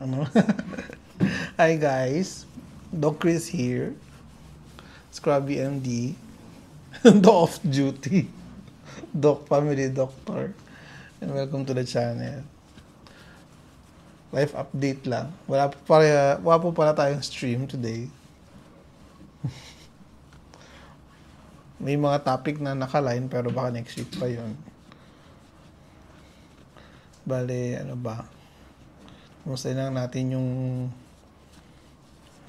Ano? Hi guys, Doc Chris here, Scrubby MD, Doc off duty, Doc Family Doctor, and welcome to the channel. Life update lang. Wala po pala tayong stream today. May mga topic na nakaline pero baka next week pa yun. Bale, ano ba? Mustahin lang natin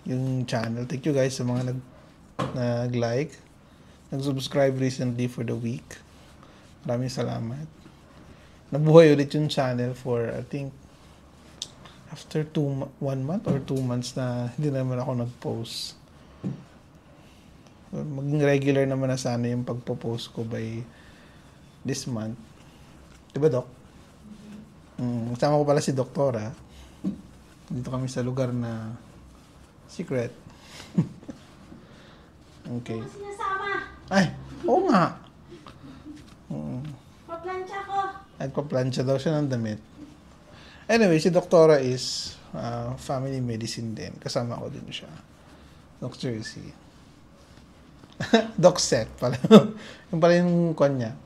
yung channel. Thank you guys sa mga nag-like, nag-subscribe recently for the week. Maraming salamat. Nabuhay ulit yung channel for I think after 1 month or 2 months na hindi naman ako nag-post. Maging regular naman na sana yung pagpo-post ko by this month. Diba, Doc? Kasama ko pala si Doktora. Dito kami sa lugar na secret. Okay. Ano sinasama? Ay, oo nga. Paplansya ko. Nagpa-plancha daw siya ng damit. Anyway, si Doktora is family medicine din. Kasama ko din siya. Dr. C. Doc Set pala. Yung pala yung kanya.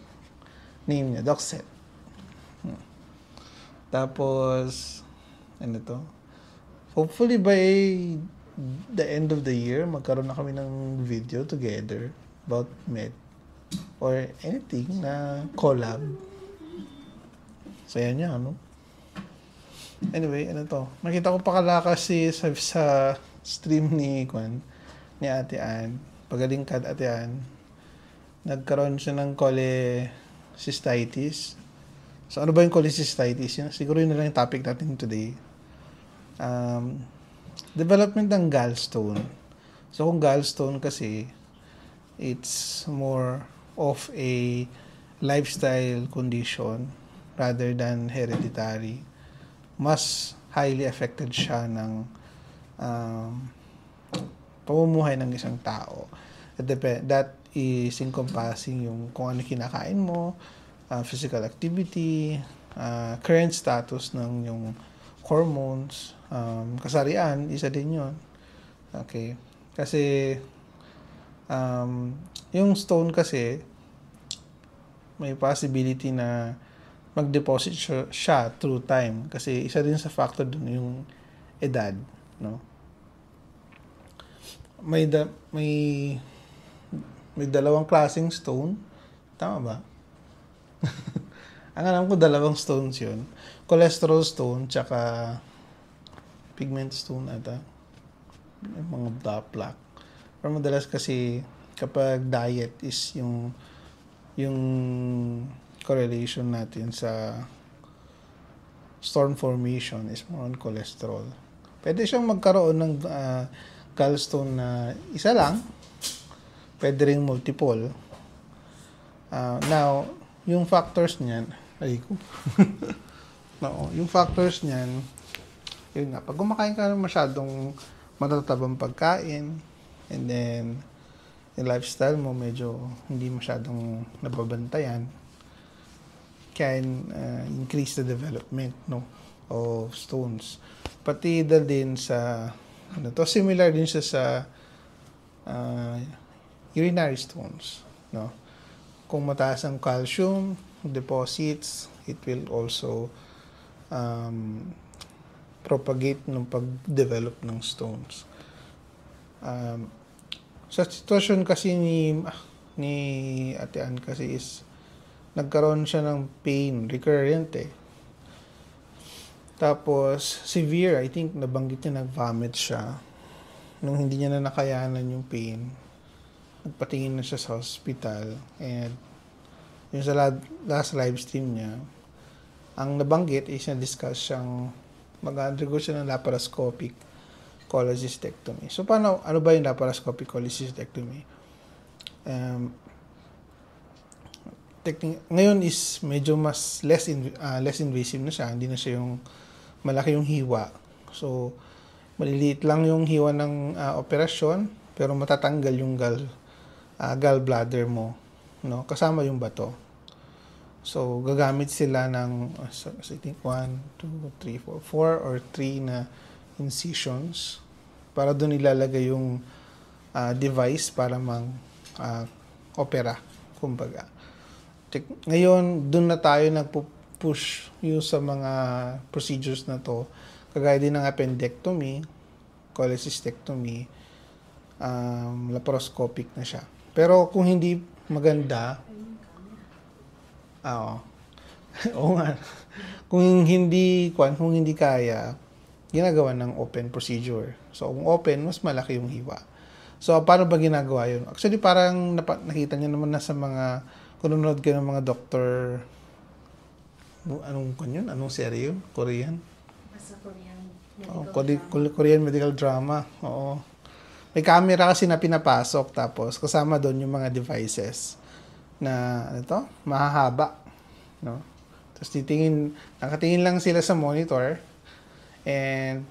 Name niya, Doc Set. Tapos, ano to? Hopefully by the end of the year, magkaroon na kami ng video together about med or anything na collab. Saya niya, ano? Anyway, ano to? Nakita ko pakalakas sa stream ni Ate Ann. Pagaling ka, Ate Ann. Nagkaroon siya ng cholecystitis. So, ano ba yung cholecystitis? Siguro yun na lang yung topic natin today. Development ng gallstone. So, kung gallstone kasi, it's more of a lifestyle condition rather than hereditary. Mas highly affected siya ng pamumuhay ng isang tao. That is encompassing yung kung ano kinakain mo, physical activity, current status ng yung hormones, kasarian, isa din yun. Okay. Kasi, yung stone kasi, may possibility na mag-deposit siya through time. Kasi isa din sa factor dun yung edad, no? May dalawang klaseng stone. Tama ba? Ang alam ko, dalawang stones yun. Cholesterol stone, tsaka pigment stone ata. Mga black. Pero madalas kasi, kapag diet is yung correlation natin sa stone formation is more on cholesterol. Pwede siyang magkaroon ng gallstone na isa lang. Pwede ring multiple. Now, yung factors niyan, no, yung factors niyan, yun nga, pag kumakain ka ng masyadong matatabang pagkain, and then, yung lifestyle mo medyo hindi masyadong nababantayan, can increase the development, no, of stones. Pati din sa, ano to, similar din siya sa urinary stones, no. Kung mataas ang calcium deposits, it will also propagate ng pag-develop ng stones. Sa sitwasyon kasi ni Ate Ann kasi is nagkaroon siya ng pain, recurrent eh. Tapos, severe, I think nabanggit niya nag-vomit siya. Nung hindi niya na nakayanan yung pain, nagpatingin na siya sa hospital, and yung sa last live stream niya, ang nabanggit is na-discuss siyang mag-undergo siya ng laparoscopic cholecystectomy. So, ano ba yung laparoscopic cholecystectomy? Ngayon is medyo mas less invasive na siya. Hindi na siya yung malaki yung hiwa. So, maliliit lang yung hiwa ng operasyon, pero matatanggal yung gallbladder mo, no? Kasama yung bato. So, gagamit sila ng, I think, 1, 2, 3, 4, 4 or 3 na incisions para doon ilalagay yung device para opera, kumbaga. Ngayon, doon na tayo nagpo-push yung sa mga procedures na to, kagaya din ng appendectomy, cholecystectomy, laparoscopic na siya. Pero kung hindi maganda, oo nga, kung hindi kaya, ginagawa ng open procedure. So, kung open, mas malaki yung hiwa. So, paano ba ginagawa yun? Actually, parang nakita niyo naman na sa mga, kung nanonood kayo ng mga doctor, anong serye yun? Korean? Basta Korean medical Korean medical drama. Oo. May camera kasi na pinapasok, tapos kasama doon yung mga devices na, mahahaba. No? Tapos nakatingin lang sila sa monitor, and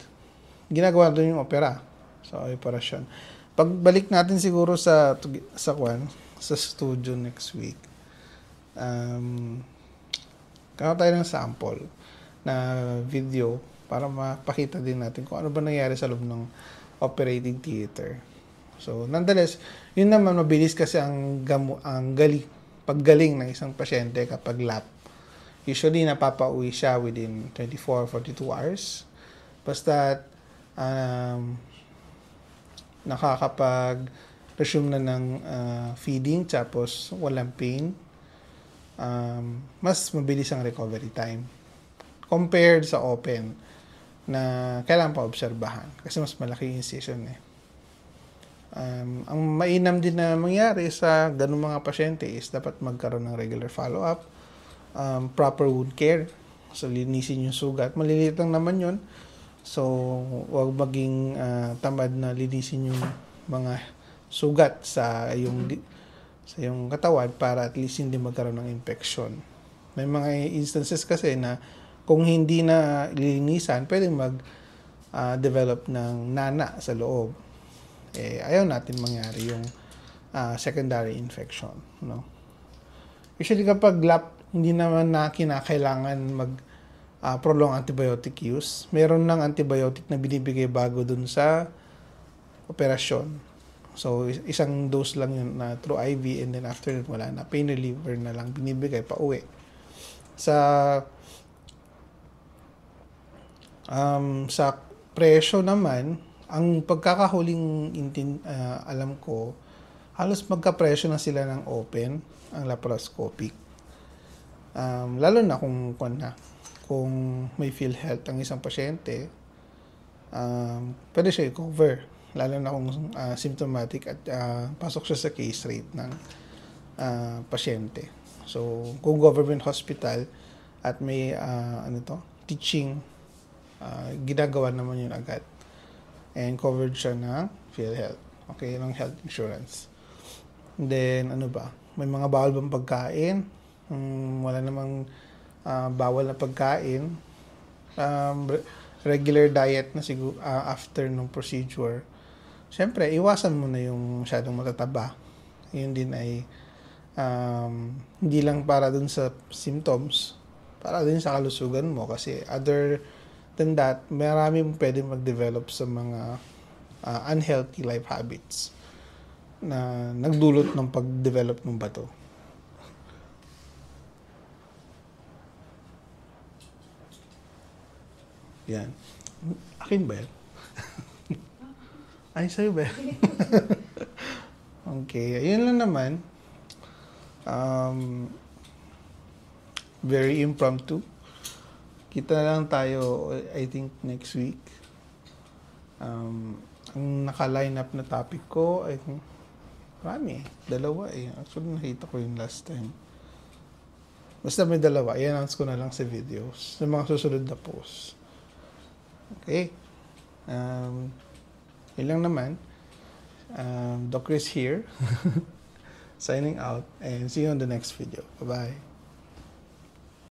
ginagawa doon yung opera. So, operasyon. Pagbalik natin siguro sa studio next week, kaya tayo ng sample na video para mapakita din natin kung ano ba nangyari sa loob ng operating theater. So, nonetheless, yun naman mabilis kasi ang paggaling ng isang pasyente kapag lap. Usually, napapauwi siya within 24-42 hours. Basta nakakapag-resume na ng feeding tapos walang pain, mas mabilis ang recovery time compared sa open na kailangan pa obserbahan kasi mas malaki yung incision eh. Ang mainam din na mangyari sa ganung mga pasyente is dapat magkaroon ng regular follow-up, proper wound care. So, linisin yung sugat. Maliliit lang naman yun. So, huwag maging tamad na linisin yung mga sugat sa yung katawan para at least hindi magkaroon ng infection. May mga instances kasi na kung hindi na lilinisan, pwedeng mag-develop ng nana sa loob. Ayaw natin mangyari yung secondary infection. No? Usually kapag lap, hindi naman na kinakailangan prolong antibiotic use. Meron ng antibiotic na binibigay bago dun sa operasyon. So, isang dose lang yun na through IV, and then after that, wala na. Pain reliever na lang binibigay pa uwi. Sa presyo naman, ang pagkakahuling alam ko, halos magka-presyo na sila ng open, ang laparoscopic. Lalo na kung may PhilHealth ang isang pasyente, pwede siya i-cover. Lalo na kung symptomatic at pasok siya sa case rate ng pasyente. So, kung government hospital at may teaching, ginagawa naman yun agad. And covered siya ng PhilHealth. Okay, ng health insurance. And then, may mga bawal bang pagkain? Wala namang bawal na pagkain. Regular diet na siguro after ng procedure. Siyempre, iwasan mo na yung masyadong matataba. Yun din ay hindi lang para dun sa symptoms, para din sa kalusugan mo. Kasi other than that, marami mong pwede mag-develop sa mga unhealthy life habits na nagdulot ng pag-develop ng bato. Yan. Akin ba yan? Ay, sa'yo ba? Okay. Ayun lang naman. Very impromptu. Kita lang tayo, I think, next week. Ang naka-line up na topic ko, I think, marami. Dalawa eh. Actually, nakita ko yung last time. Basta may dalawa. I-announce ko na lang sa videos. Sa mga susunod na posts. Okay. Yun lang naman. Doc Chris here. Signing out. And see you on the next video. Bye-bye.